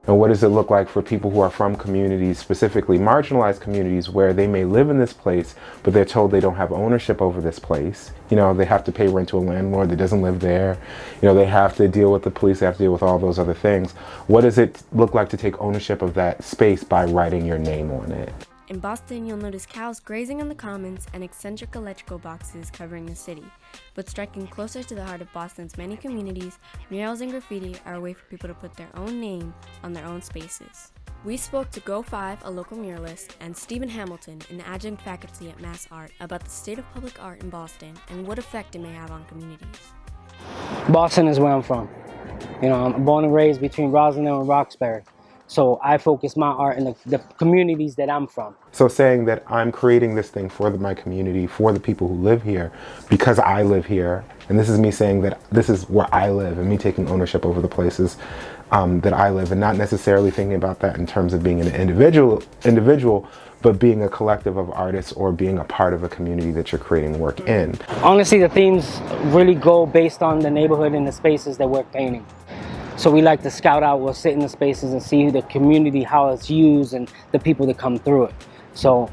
And what does it look like for people who are from communities, specifically marginalized communities, where they may live in this place, but they're told they don't have ownership over this place. You know, they have to pay rent to a landlord that doesn't live there. You know, they have to deal with the police, they have to deal with all those other things. What does it look like to take ownership of that space by writing your name on it? In Boston, you'll notice cows grazing on the commons and eccentric electrical boxes covering the city. But striking closer to the heart of Boston's many communities, murals and graffiti are a way for people to put their own name on their own spaces. We spoke to Gofive, a local muralist, and Stephen Hamilton, an adjunct faculty at Mass Art, about the state of public art in Boston and what effect it may have on communities. Boston is where I'm from. You know, I'm born and raised between Rosendale and Roxbury. So I focus my art in the communities that I'm from. So saying that I'm creating this thing for my community, for the people who live here, because I live here, and this is me saying that this is where I live, and me taking ownership over the places that I live, and not necessarily thinking about that in terms of being an individual, but being a collective of artists or being a part of a community that you're creating work in. Honestly, the themes really go based on the neighborhood and the spaces that we're painting. So we like to scout out, we'll sit in the spaces and see the community, how it's used, and the people that come through it. So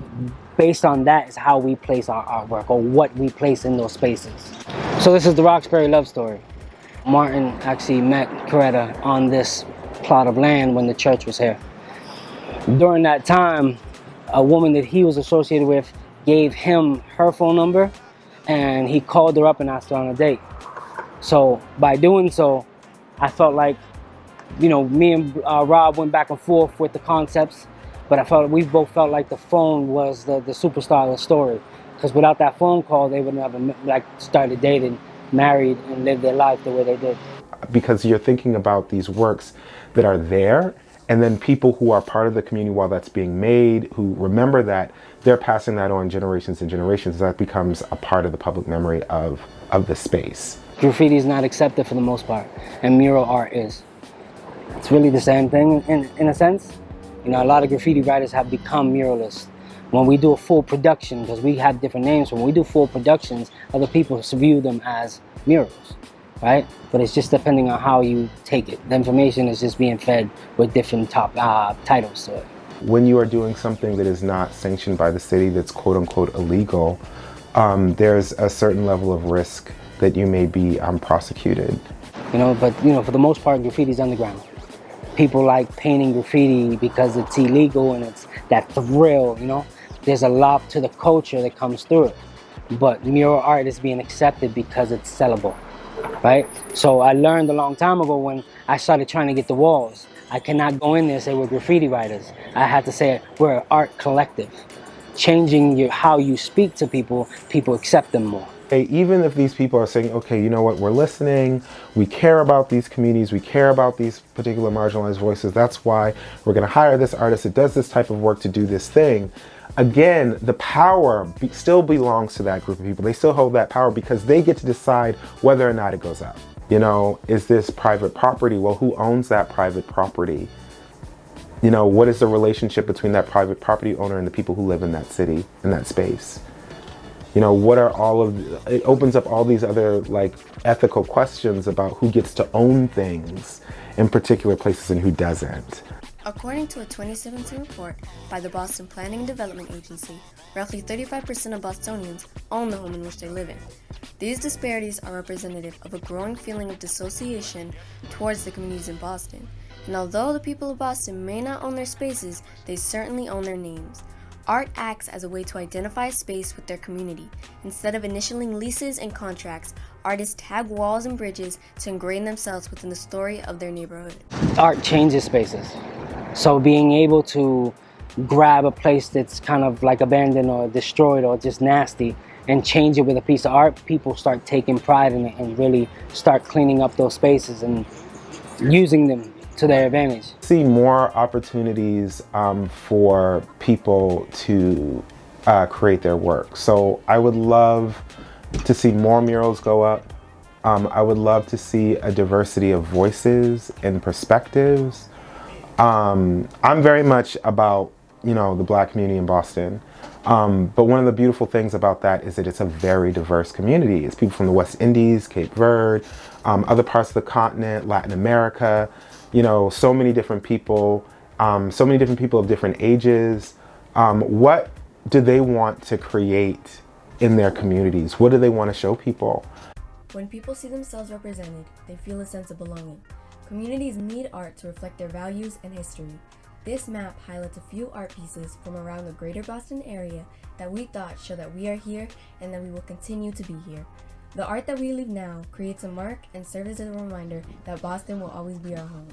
based on that is how we place our artwork, or what we place in those spaces. So this is the Roxbury Love Story. Martin actually met Coretta on this plot of land when the church was here. During that time, a woman that he was associated with gave him her phone number, and he called her up and asked her on a date. So by doing so, I felt like, you know, me and Rob went back and forth with the concepts, but we both felt like the phone was the superstar of the story. Because without that phone call, they would never started dating, married, and lived their life the way they did. Because you're thinking about these works that are there, and then people who are part of the community while that's being made, who remember that, they're passing that on generations and generations. That becomes a part of the public memory of the space. Graffiti is not accepted for the most part, and mural art is. It's really the same thing in a sense. You know, a lot of graffiti writers have become muralists. When we do a full production, because we have different names, when we do full productions, other people view them as murals, right? But it's just depending on how you take it. The information is just being fed with different titles to it. When you are doing something that is not sanctioned by the city, that's quote unquote illegal, there's a certain level of risk that you may be prosecuted. You know, but you know, for the most part, graffiti's underground. People like painting graffiti because it's illegal and it's that thrill, you know. There's a lot to the culture that comes through it. But mural art is being accepted because it's sellable, right? So I learned a long time ago when I started trying to get the walls. I cannot go in there and say we're graffiti writers. I had to say we're an art collective. Changing how you speak to people, people accept them more. Even if these people are saying, okay, you know what, we're listening, we care about these communities, we care about these particular marginalized voices, that's why we're going to hire this artist that does this type of work to do this thing. Again, the power still belongs to that group of people. They still hold that power because they get to decide whether or not it goes up. You know, is this private property? Well, who owns that private property? You know, what is the relationship between that private property owner and the people who live in that city, in that space? You know, what are it opens up all these other like ethical questions about who gets to own things in particular places and who doesn't. According to a 2017 report by the Boston Planning and Development Agency, roughly 35% of Bostonians own the home in which they live in. These disparities are representative of a growing feeling of dissociation towards the communities in Boston. And although the people of Boston may not own their spaces, they certainly own their names. Art acts as a way to identify space with their community. Instead of initialing leases and contracts, artists tag walls and bridges to ingrain themselves within the story of their neighborhood. Art changes spaces. So being able to grab a place that's kind of like abandoned or destroyed or just nasty and change it with a piece of art, people start taking pride in it and really start cleaning up those spaces and using them to their advantage. See more opportunities for people to create their work. So I would love to see more murals go up. I would love to see a diversity of voices and perspectives. I'm very much about, you know, the Black community in Boston. But one of the beautiful things about that is that it's a very diverse community. It's people from the West Indies, Cape Verde, other parts of the continent, Latin America. so many different people, of different ages. What do they want to create in their communities? What do they want to show people? When people see themselves represented, they feel a sense of belonging. Communities need art to reflect their values and history. This map highlights a few art pieces from around the greater Boston area that we thought show that we are here and that we will continue to be here. The art that we leave now creates a mark and serves as a reminder that Boston will always be our home.